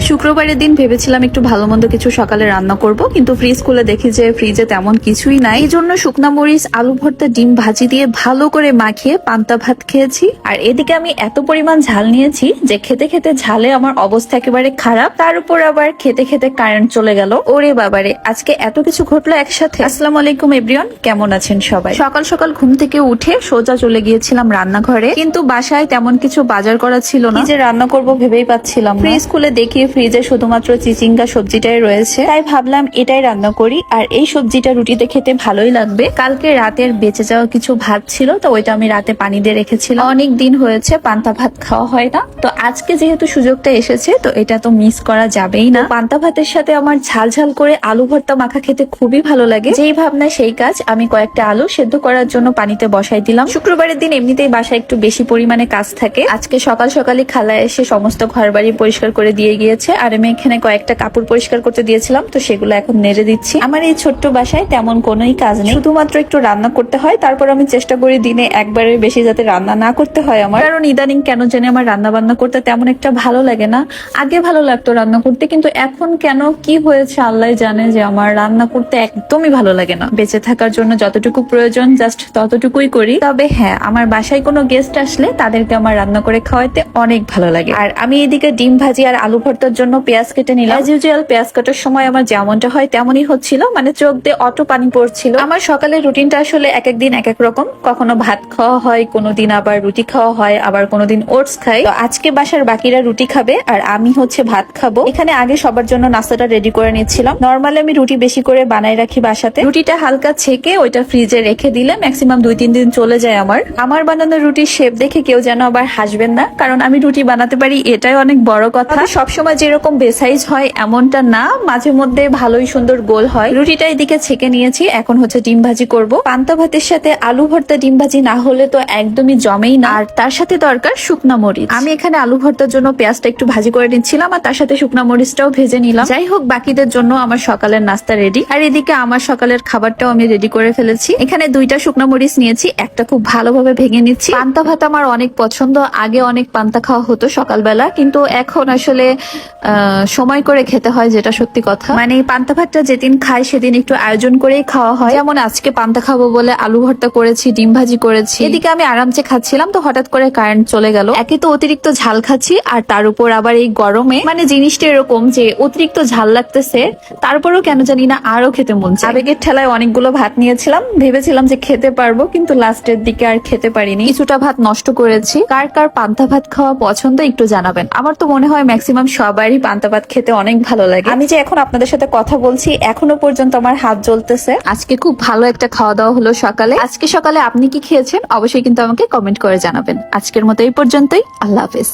শুক্রবারের দিন ভেবেছিলাম একটু ভালো মন্দ কিছু সকালে রান্না করব, কিন্তু ফ্রিজ খুলে দেখি যে ফ্রিজে তেমন কিছুই নাই। এই জন্য শুকনা মরিচ, আলু ভর্তা, ডিম ভাজি দিয়ে ভালো করে মাখিয়ে পান্তা ভাত খেয়েছি। আর এদিকে আমি এত পরিমাণ ঝাল নিয়েছি যে খেতে খেতে ঝালে আমার অবস্থা একেবারে খারাপ। তার উপর আবার খেতে খেতে কারেন্ট চলে গেল। ওরে বাবারে, আজকে এত কিছু ঘটলো একসাথে। আসসালামু আলাইকুম এভরিওয়ান, কেমন আছেন সবাই? সকাল সকাল ঘুম থেকে উঠে সোজা চলে গিয়েছিলাম রান্নাঘরে, কিন্তু বাসায় তেমন কিছু বাজার করা ছিল না। কি যে রান্না করব ভেবেই পাচ্ছিলাম। ফ্রিজ খুলে দেখি ফ্রিজে শুধুমাত্র চিচিঙ্গা সবজিটাই রয়েছে, তাই ভাবলাম এটাই রান্না করি। আর এই সবজিটা রুটিতে খেতে ভালোই লাগবে। কালকে রাতের বেঁচে যাওয়া কিছু ভাত ছিল, তো ওইটা আমি রাতে পানি দিয়ে রেখেছিলাম। অনেক দিন হয়েছে পান্তা ভাত খাওয়া হয় না, তো আজকে যেহেতু সুযোগটা এসেছে, তো এটা তো মিস করা যাবেই না। পান্তা ভাতের সাথে আমার ঝাল ঝাল করে আলু ভর্তা মাখা খেতে খুবই ভালো লাগে। যেই ভাবনা সেই কাজ, আমি কয়েকটা আলু সেদ্ধ করার জন্য পানিতে বসাই দিলাম। শুক্রবারের দিন এমনিতেই বাসায় একটু বেশি পরিমাণে কাজ থাকে। আজকে সকাল সকালই খালা এসে সমস্ত ঘর বাড়ি পরিষ্কার করে দিয়ে গিয়েছে, আর আমি এখানে কয়েকটা কাপড় পরিষ্কার করতে দিয়েছিলাম, তো সেগুলো এখন নেড়ে দিচ্ছি। আমার এই ছোট্ট বাসায় তেমন কোনোই কাজ নেই, শুধুমাত্র একটু রান্না করতে হয়। তারপর আমি চেষ্টা করি দিনে একবারের বেশি যাতে রান্না না করতে হয় আমার, কারণ ইদানিং কেন জানি আমার রান্না বান্না করতে তেমন একটা ভালো লাগে না। আগে ভালো লাগতো রান্না করতে, কিন্তু এখন কেন কি হয়েছে আল্লাহ জানে যে আমার রান্না করতে একদমই ভালো লাগে না। বেঁচে থাকার জন্য যতটুকু প্রয়োজন জাস্ট ততটুকুই করি। তবে হ্যাঁ, আমার বাসায় কোনো গেস্ট আসলে তাদেরকে আমার রান্না করে খাওয়াতে অনেক ভালো লাগে। আর আমি এদিকে ডিম ভাজি আর আলু ভর্তার জন্য পেঁয়াজ কেটে নিলাম। অ্যাজ ইউজুয়াল পেঁয়াজ কাটার সময় আমার যেমনটা হয় তেমনই হচ্ছিল, মানে চোখ দিয়ে অটো পানি পড়ছিল। আমার সকালের রুটিনটা আসলে এক একদিন এক এক রকম। কখনো ভাত খাওয়া হয়, কোনোদিন আবার রুটি খাওয়া হয়, আবার কোনোদিন ওটস খাই। তো আজকে বাসার বাকিরা রুটি খাবে আর আমি হচ্ছে ভাত খাবো। এখানে আগে সবার জন্য নাস্তাটা রেডি করে নিচ্ছিলাম। নর্মালি আমি রুটি বেশি করে বানাই রাখি বাসাতে। রুটিটা হালকা ছেঁকে ওইটা ফ্রিজে রেখে দিলে ম্যাক্সিমাম 2-3 দিন চলে যায় আমার বানানো রুটির শেপ দেখে কেউ যেন আবার হাসবেন না, কারণ আমি রুটি বানাতে পারি এটাই অনেক বড় কথা। সবসময় যেরকম বেসাইজ হয় এমনটা না, মাঝে মধ্যে ভালোই সুন্দর গোল হয়। রুটিটা এদিকে ছেঁকে নিয়েছি, এখন হচ্ছে ডিম ভাজি করব। পান্তা ভাতের সাথে আলু ভর্তা ডিম ভাজি না হলে তো একদমই জমেই না। আর তার সাথে দরকার শুকনা মরিচ। আমি এখানে আলু ভর্তার জন্য পেঁয়াজটা একটু ভাজি করে নিচ্ছিলাম, আর তার সাথে শুকনা মরিচটাও ভেজে নিলাম। যাই হোক, বাকিদের জন্য আমার সকালের নাস্তা রেডি। আর এদিকে আমার সকালের খাবারটাও আমি রেডি করে ফেলেছি। এখানে 2টা শুকনা মরিচ নিয়েছি, একটা খুব ভালোভাবে ভেঙে নিচ্ছি। পান্তা ভাত আমার অনেক পছন্দ। আগে অনেক পান্তা খাওয়া হতো সকালবেলা, কিন্তু এখন আসলে সময় করে খেতে হয়, যেটা সত্যি কথা। মানে পান্তা ভাতটা যেদিন খাই সেদিন একটু আয়োজন করেই খাওয়া হয়। যেমন আজকে পান্তা খাবো বলে আলু ভর্তা করেছি, ডিম ভাজি করেছি। এদিকে আমি আরামসে খাচ্ছিলাম, তো হঠাৎ করে কারেন্ট চলে গেল। একে তো অতিরিক্ত ঝাল খাচ্ছি, আর তার উপর আবার এই গরমে মানে জিনিসটা এরকম যে অতিরিক্ত ঝাল লাগতেছে, তারপরেও কেন জানি না আরো খেতে মন চায়। আবেগের ঠেলায় অনেকগুলো ভাত নিয়েছিলাম, ভেবেছিলাম যে খেতে পারবো, কিন্তু লাস্টের দিকে আর খেতে পারিনি। কিছুটা ভাত নষ্ট করেছি। কার কার পান্তা ভাত খাওয়া পছন্দ একটু জানাবেন। আমার তো মনে হয় ম্যাক্সিমাম সবারই পান্তা ভাত খেতে অনেক ভালো লাগে। আমি যে এখন আপনাদের সাথে কথা বলছি, এখনো পর্যন্ত আমার হাত জ্বলতেছে। আজকে খুব ভালো একটা খাওয়া দাওয়া হলো সকালে। আজকে সকালে আপনি কি খেয়েছেন অবশ্যই কিন্তু আমাকে কমেন্ট করে জানাবেন। আজকের মতো এই পর্যন্তই। আল্লাহ হাফেজ।